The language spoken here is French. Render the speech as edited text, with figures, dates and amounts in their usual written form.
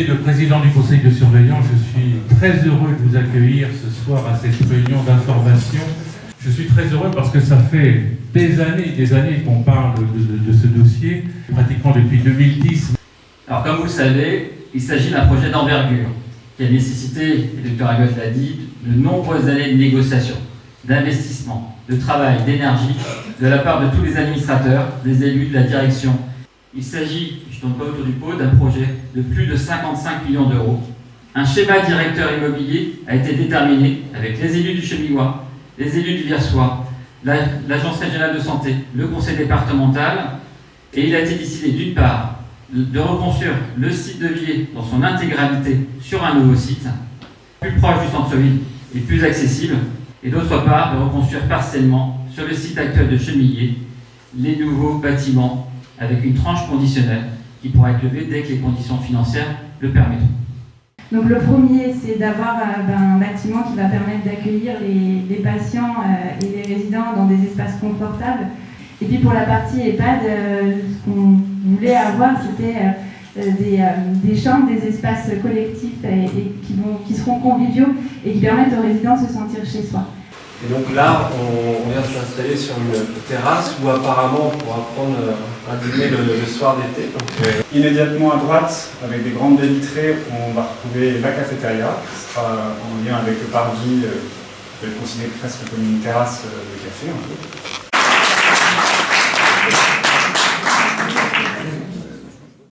qualité de président du conseil de surveillance, je suis très heureux de vous accueillir ce soir à cette réunion d'information. Je suis très heureux parce que ça fait des années qu'on parle de ce dossier, pratiquement depuis 2010. Alors comme vous le savez, il s'agit d'un projet d'envergure qui a nécessité, et le docteur Agot l'a dit, de nombreuses années de négociations, d'investissement, de travail, d'énergie, de la part de tous les administrateurs, des élus, de la direction. Il s'agit, je ne tourne pas autour du pot, d'un projet de plus de 55 millions d'euros. Un schéma directeur immobilier a été déterminé avec les élus du Chevillois, les élus du Versoix, l'Agence régionale de santé, le conseil départemental, et il a été décidé d'une part de reconstruire le site de Villers dans son intégralité sur un nouveau site, plus proche du centre-ville et plus accessible, et d'autre part de reconstruire partiellement sur le site actuel de Chemillé les nouveaux bâtiments avec une tranche conditionnelle qui pourra être levée dès que les conditions financières le permettront. Donc le premier, c'est d'avoir un bâtiment qui va permettre d'accueillir les patients et les résidents dans des espaces confortables. Et puis pour la partie EHPAD, ce qu'on voulait avoir, c'était des chambres, des espaces collectifs et qui seront conviviaux et qui permettent aux résidents de se sentir chez soi. Et donc là, on vient de s'installer sur une terrasse où apparemment on pourra prendre un dîner le soir d'été. Immédiatement à droite, avec des grandes baies vitrées, on va retrouver la cafétéria, qui sera en lien avec le parvis, on peut le considérer presque comme une terrasse de café un peu.